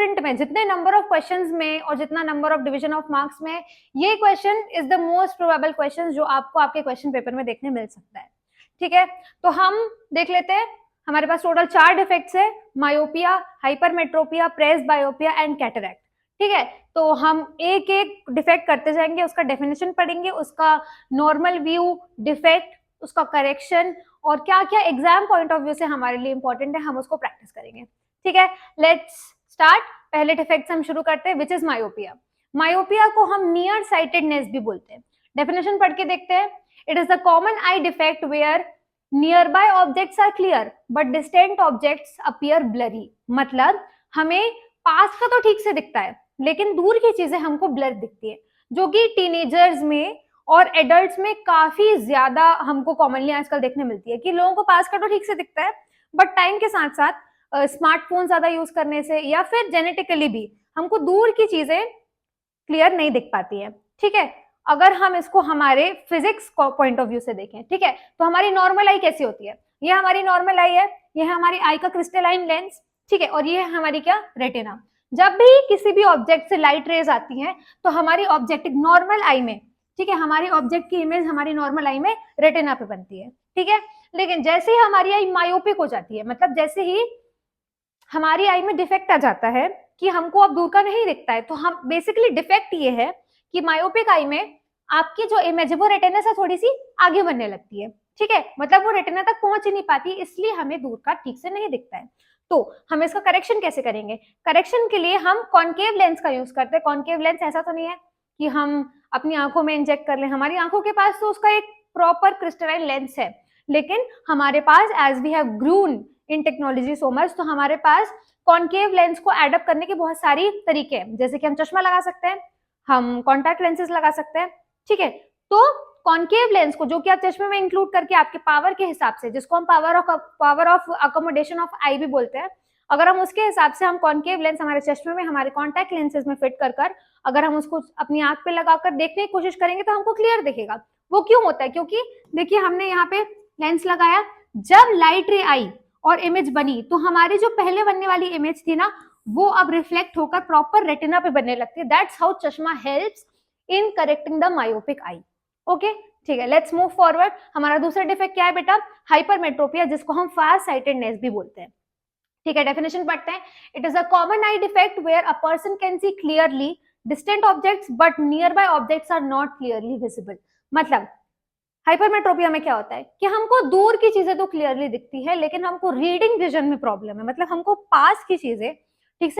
Print में जितने number of questions में और जितना number of division of marks में, ये question is the most probable question जो आपको आपके क्वेश्चन पेपर में देखने मिल सकता है। ठीक है, तो हम देख लेते हैं। हमारे पास टोटल 4 डिफेक्ट्स है, myopia, hypermetropia, presbyopia and cataract. ठीक है, तो हम एक एक डिफेक्ट करते जाएंगे, उसका डेफिनेशन पढ़ेंगे, उसका नॉर्मल व्यू, डिफेक्ट, उसका करेक्शन और क्या क्या एग्जाम पॉइंट ऑफ व्यू से हमारे लिए इंपॉर्टेंट है, हम उसको प्रैक्टिस करेंगे। ठीक है, लेट्स स्टार्ट। पहले डिफेक्ट हम शुरू करते हैं, विच इज मायोपिया। मायोपिया को हम नियर साइटेडनेस भी बोलते हैं। डेफिनेशन पढ़ के देखते हैं। It is the common eye defect where nearby objects are clear but distant objects appear blurry. मतलब हमें पास का तो ठीक से दिखता है लेकिन दूर की चीजें हमको ब्लर दिखती है, जो कि टीनेजर्स में और एडल्ट्स में काफी ज्यादा हमको कॉमनली आजकल देखने मिलती है कि लोगों को पास का तो ठीक से दिखता है बट टाइम के साथ साथ स्मार्टफोन ज्यादा यूज करने से या फिर जेनेटिकली भी हमको दूर की चीजें क्लियर नहीं दिख पाती है। ठीक है, अगर हम इसको हमारे फिजिक्स पॉइंट ऑफ व्यू से देखें, ठीक है, तो हमारी नॉर्मल आई कैसी होती है? ये हमारी नॉर्मल आई है, ये है हमारी आई का क्रिस्टलाइन लेंस। ठीक है, और ये है हमारी क्या? रेटिना। जब भी किसी भी ऑब्जेक्ट से लाइट रेज आती हैं तो हमारी ऑब्जेक्ट नॉर्मल आई में, ठीक है, हमारी ऑब्जेक्ट की इमेज हमारी नॉर्मल आई में रेटिना पे बनती है। ठीक है, लेकिन जैसे ही हमारी आई मायोपिक हो जाती है, मतलब जैसे ही हमारी आई में डिफेक्ट आ जाता है कि हमको अब दूर का नहीं दिखता है, तो हम बेसिकली डिफेक्ट ये है कि मायोपिक आई में आपकी जो इमेज है वो रेटिना से थोड़ी सी आगे बनने लगती है। ठीक है, मतलब वो रेटिना तक पहुंच ही नहीं पाती, इसलिए हमें दूर का ठीक से नहीं दिखता है। तो हम इसका करेक्शन कैसे करेंगे? करेक्शन के लिए हम कॉन्केव लेंस का यूज करते हैं। कॉन्केव लेंस ऐसा तो नहीं है कि हम अपनी आंखों में इंजेक्ट कर लें, हमारी आंखों के पास तो उसका एक प्रॉपर क्रिस्टलाइन लेंस है, लेकिन हमारे पास as we have grown in technology so much, तो हमारे पास कॉन्केव लेंस को एडअप करने के बहुत सारी तरीके हैं। जैसे कि हम चश्मा लगा सकते हैं, हम कॉन्टैक्ट लेंसेज लगा सकते हैं। ठीक है, तो कॉन्केव लेंस को जो कि आप चश्मे में इंक्लूड करके आपके पावर के हिसाब से, जिसको हम पावर ऑफ अकोमोडेशन ऑफ आई भी बोलते हैं, अगर हम उसके हिसाब से हम कॉन्केव लेंस हमारे चश्मे में, हमारे कॉन्टैक्ट लेंसेज में फिट कर अगर हम उसको अपनी आंख पे लगाकर देखने की कोशिश करेंगे तो हमको क्लियर दिखेगा। वो क्यों होता है? क्योंकि देखिए हमने यहाँ पे लेंस लगाया, जब लाइट रे आई और इमेज बनी तो हमारी जो पहले बनने वाली इमेज थी ना, वो अब रिफ्लेक्ट होकर प्रॉपर रेटिना पे बनने लगती है। दैट्स हाउ चश्मा helps in correcting the myopic eye. Okay, ठीक है, लेट्स मूव फॉरवर्ड। हमारा दूसरा डिफेक्ट क्या है बेटा? हाइपरमेट्रोपिया, जिसको हम फार साइटेडनेस भी बोलते हैं। ठीक है, डेफिनेशन पढ़ते हैं। It is a common eye defect where a person can see clearly distant objects but nearby objects are not clearly visible. मतलब हाइपरमेट्रोपिया में क्या होता है कि हमको दूर की चीजें तो क्लियरली दिखती है लेकिन हमको रीडिंग विजन में प्रॉब्लम है। मतलब हमको पास की चीजें